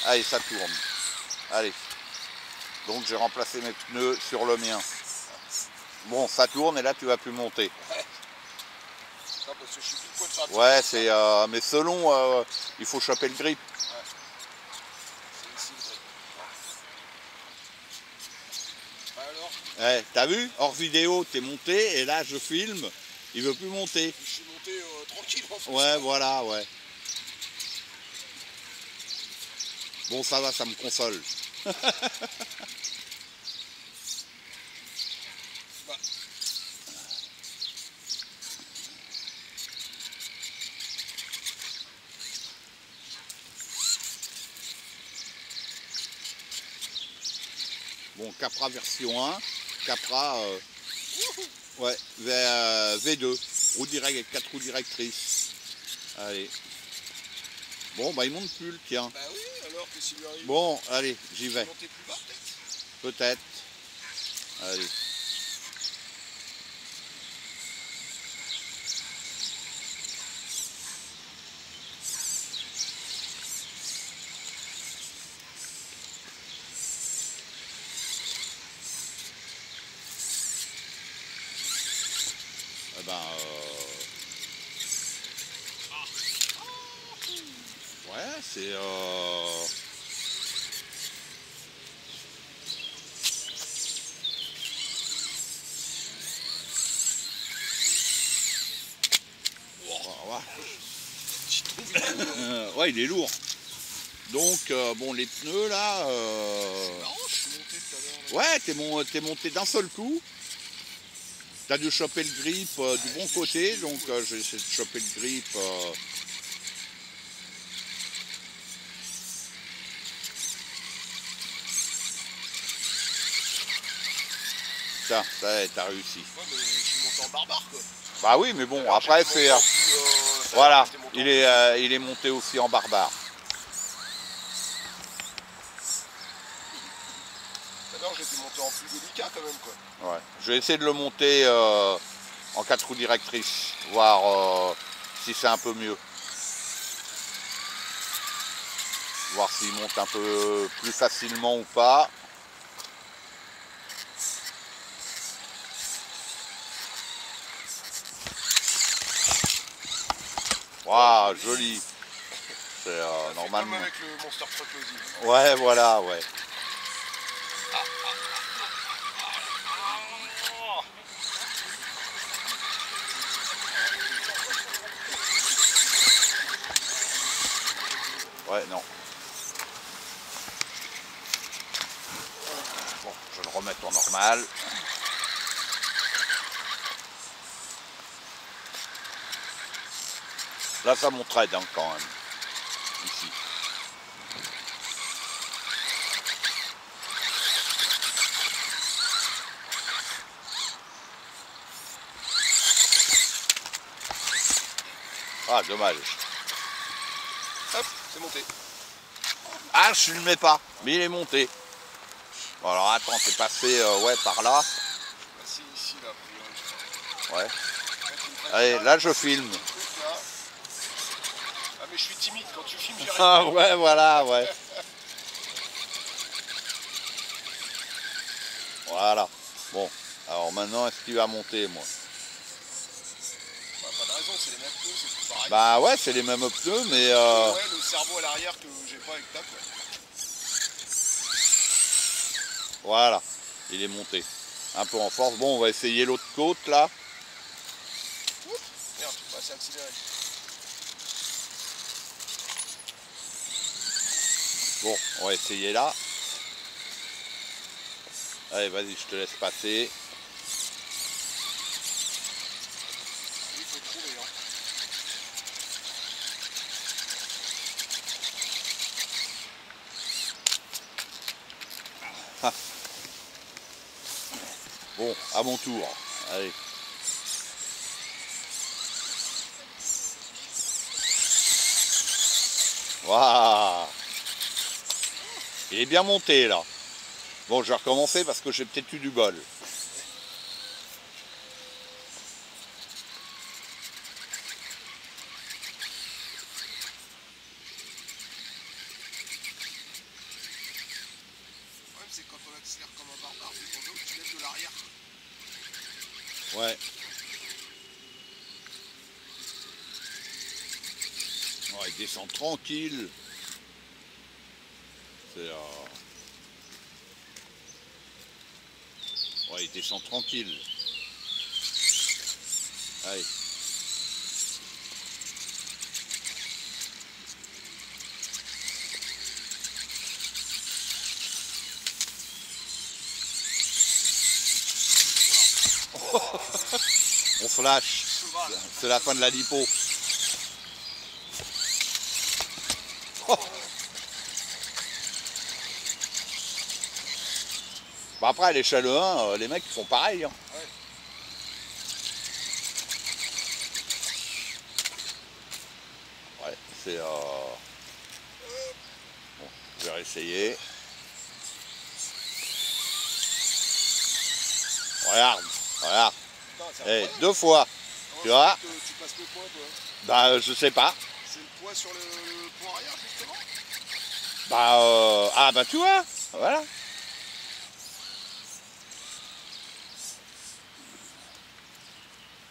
Allez, ça tourne. Allez. Donc j'ai remplacé mes pneus sur le mien. Bon, ça tourne et là tu vas plus monter. Non, parce que je suis plus poids de faire Ouais, c'est mais selon, il faut choper le grip. Ouais. C'est ici le grip. Bah alors, Ouais, t'as vu? Hors vidéo, t'es monté et là je filme, il veut plus monter. je suis monté tranquille en fait. Ouais, voilà, ouais. Bon, ça va, ça me console. Bah. Bon, Capra version 1, Capra ouais, V2, roue directe avec 4 roues directrices. Allez. Bon, bah il monte plus le tien. Bah oui, alors que s'il lui arrive. Bon, allez, j'y vais. Monter plus bas peut-être. Peut-être. Allez. Eh ben, ouais, c'est ouais, il est lourd. Donc, bon, les pneus là. C'est marrant, je suis monté tout à l'heure. Ouais, t'es monté d'un seul coup. T'as dû choper le grip du bon côté, donc j'ai essayé de choper le grip. Ça, t'as réussi. Ouais, mais je suis monté en barbare quoi. Bah oui, mais bon, Alors, après j'étais c'est. monté en plus, Voilà, j'étais monté en il est monté aussi en barbare. Alors j'étais monté en plus délicat quand même quoi. Ouais. Je vais essayer de le monter en 4 roues directrices, voir si c'est un peu mieux. Voir s'il monte un peu plus facilement ou pas. Waouh, joli. C'est normalement. Comme avec le Monster Truck Losi. Ouais, voilà, ouais. Ouais, non. Bon, je vais le remettre en normal. Là, ça monte raide, hein, quand même. Ici. Ah, dommage. Hop, c'est monté. Ah, je ne le mets pas, mais il est monté. Bon, alors attends, c'est passé ouais, par là. Bah, c'est ici là, a priori. Ouais. Allez, là je filme. Là. Ah mais je suis timide, quand tu filmes, j'y arrive. Ah ouais, voilà, ouais. Voilà. Bon, alors maintenant, est-ce qu'il va monter, moi? Bah, pas de raison, c'est les mêmes pneus, c'est tout pareil. Bah ouais, c'est les mêmes pneus, mais Ouais, le cerveau à l'arrière que j'ai pas avec ta quoi. voilà, il est monté. Un peu en force. Bon, on va essayer l'autre côte, là. Oups, merde, bah, c'est accéléré. Bon, on va essayer là. Allez, vas-y, je te laisse passer. Il faut trouver, hein. Bon, à mon tour. Allez. Waouh! Il est bien monté, là. Bon, je vais recommencer parce que j'ai peut-être eu du bol. on accélère comme un barbare, mais quand même, tu lèves de l'arrière. Ouais. Ouais, il descend tranquille. C'est ouais, il descend tranquille. Allez. On flash. C'est la fin de la lipo. Oh. Bah après, à l'échelle 1, les mecs font pareil. Hein. Ouais, c'est... Bon, je vais réessayer. Regarde, regarde. Hey, 2 fois. Tu vois? Tu passes le poids, toi? Bah, je sais pas. C'est le poids sur le pont arrière, justement? Bah, ah bah tu vois, voilà.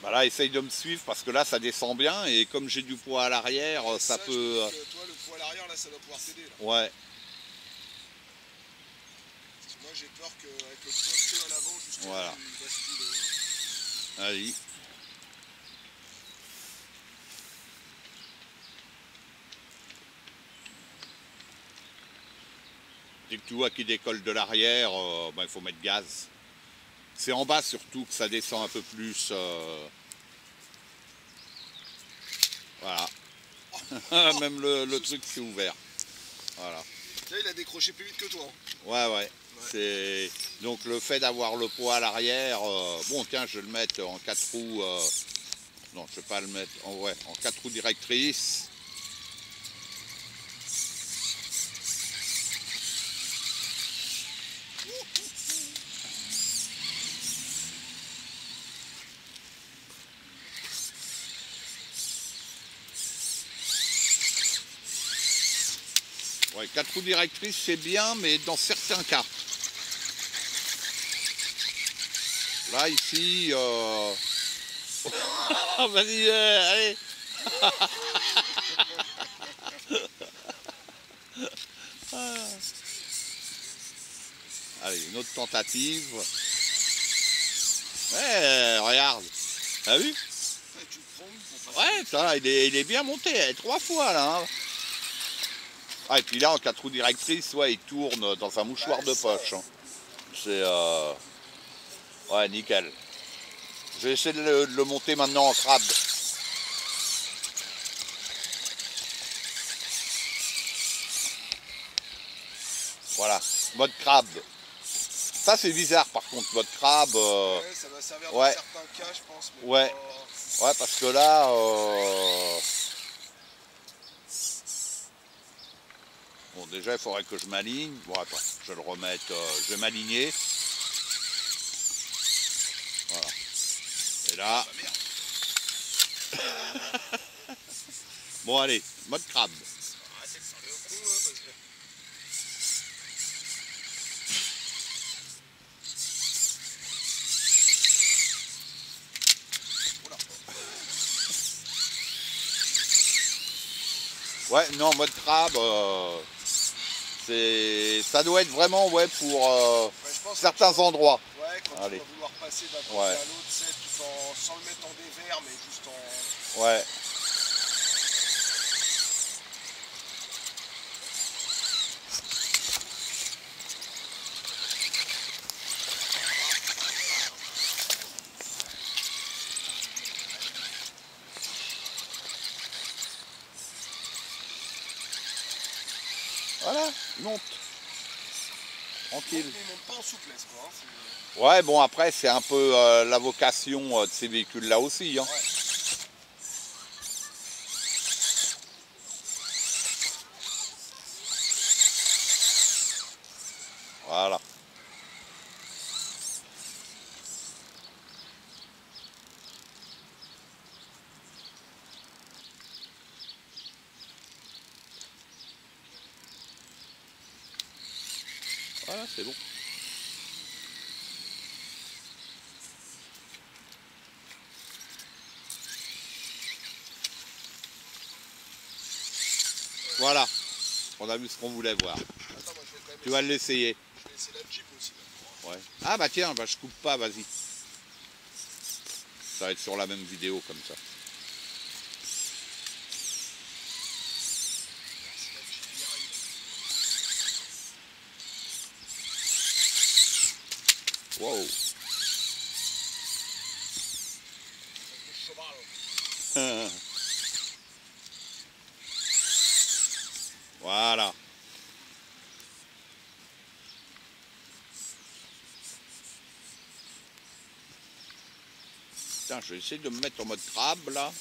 Bah là, essaye de me suivre parce que là, ça descend bien et comme j'ai du poids à l'arrière, ça peut... Je me dis que toi, le poids à l'arrière, là, ça va pouvoir t'aider. Ouais. Parce que moi, j'ai peur qu'avec le poids à l'avant, justement, Voilà. il bascule. Allez. Dès que tu vois qu'il décolle de l'arrière, bah, il faut mettre gaz. C'est en bas surtout que ça descend un peu plus. Voilà. Même le truc s'est ouvert. Voilà. Là, il a décroché plus vite que toi. Ouais, ouais. C'est donc le fait d'avoir le poids à l'arrière. Bon, tiens, je vais le mettre en 4 roues. Non, je vais pas le mettre en 4 roues directrices. Ouais, 4 roues directrices, c'est bien, mais dans certains cas. Là, ici... Vas-y, allez. Allez, une autre tentative. Ouais, regarde. T'as vu? Ouais, ça, il est bien monté. 3 fois, là. Hein. Ah, et puis là, en 4 roues directrices, ouais, il tourne dans un mouchoir de poche. Hein. C'est... Ouais, nickel. Je vais essayer de le monter maintenant en crabe. Voilà, mode crabe. Ça, c'est bizarre, par contre, mode crabe. Ouais, ça va servir dans certains cas, je pense. Mais ouais. Ouais, parce que là... Bon, déjà, il faudrait que je m'aligne. Bon, attends, je vais le remettre. Je vais m'aligner. Voilà. Et là... Bon, allez, mode crabe. Ouais, non, mode crabe, ça doit être vraiment pour certains endroits. Ouais, quand allez. tu vas vouloir passer d'un côté à l'autre, sans le mettre en dévers, mais juste en... Ouais. Voilà, monte. Tranquille. Il monte pas en souplesse, quoi. Hein, ouais, bon, après, c'est un peu la vocation de ces véhicules-là aussi. Hein. Ouais. Voilà. Voilà, c'est bon. Voilà, on a vu ce qu'on voulait voir. Attends, moi je vais quand même Tu vas l'essayer. Je vais essayer la Jeep aussi. Là. Ouais. Ah bah tiens, bah, je coupe pas, vas-y. Ça va être sur la même vidéo comme ça. Si la Jeep y arrive. Wow. Le cheval. Voilà. Putain, je vais essayer de me mettre en mode crabe là.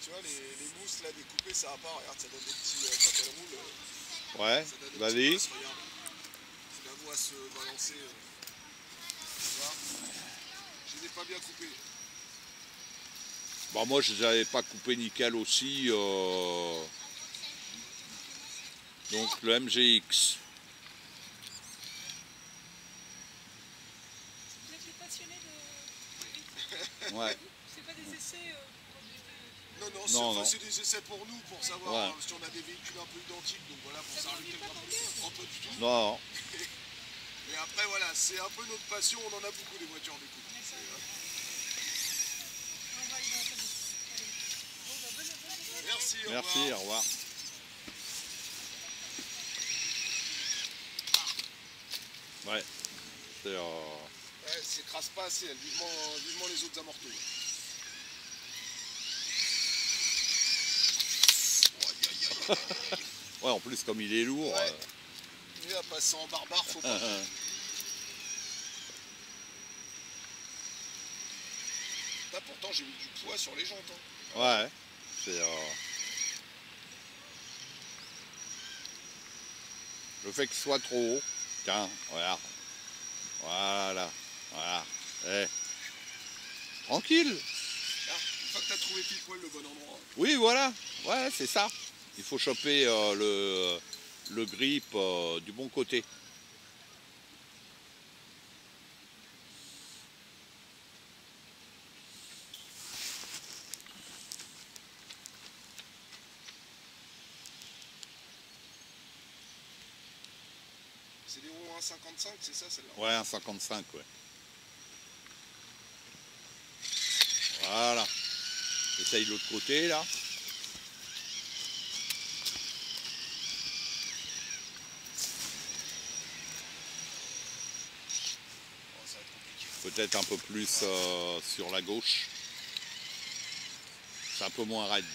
Tu vois, les mousses là découpées, ça va pas. Regarde, ça donne des petits. Quand elle roule, Ouais, ça donne des vas-y. petits passes, regarde. Tu la vois se balancer. Tu vois. Je les ai pas bien coupés. Bah moi je les avais pas coupé nickel aussi. Donc le MGX. Vous êtes les passionnés de... Ouais. C'est pas des essais Non, non, Non. c'est des essais pour nous, pour savoir Ouais. si on a des véhicules un peu identiques. Donc voilà, pour Ça ça vous ennuie pas tant que ça? un peu du tout. Non. Et après, voilà, c'est un peu notre passion. On en a beaucoup des voitures du coup. On va aller dans la salle de sport. Allez. Bon, bah, bonne. Merci, au Merci, revoir. au revoir. Ouais. C'est Ouais, s'écrase pas assez, elle, vivement les autres amortos. Ouais, en plus comme il est lourd. Ouais. Et à passer en barbare, faut pas. Là, pourtant, j'ai mis du poids sur les jantes. Hein. Ouais. C'est le fait qu'il soit trop haut. Tiens, regarde. Voilà. Eh. Tranquille. Là, une fois que t'as trouvé pile poil le bon endroit. Oui, voilà. Ouais, c'est ça. Il faut choper le grip du bon côté. C'est des roues 1,55, c'est ça celle-là? Ouais, un 55, ouais. Voilà. Essaye l'autre côté, là. Oh, ça va être compliqué. Peut-être un peu plus sur la gauche. C'est un peu moins raide.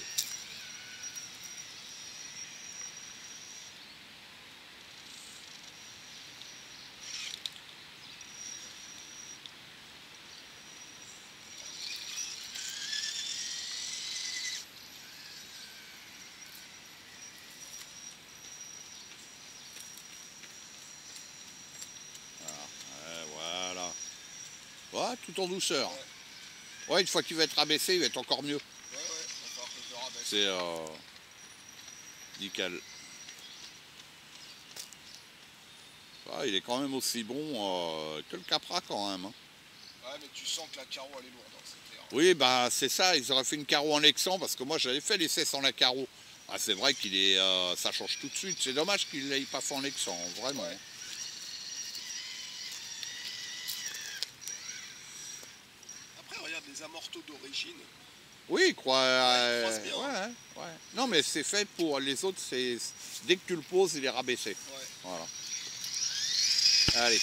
Voilà. Ouais, tout en douceur. Ouais, une fois qu'il va être abaissé, il va être encore mieux. Ouais, il va falloir que je le rabaisse. C'est nickel. Ah, il est quand même aussi bon que le Capra quand même. Hein. Ouais, mais tu sens que la carreau elle est lourde, hein, c'est clair. Oui, bah c'est ça, ils auraient fait une carreau en Lexan parce que moi j'avais fait l'essai sans la carreau. Ah, c'est vrai qu'il est, ça change tout de suite. C'est dommage qu'il l'ait pas fait en Lexan, vraiment. Ouais. Après, regarde les amortos d'origine. Oui, quoi. Ouais, il croise bien, ouais. Non, mais c'est fait pour les autres. C'est dès que tu le poses, il est rabaissé. Ouais. Voilà. Allez.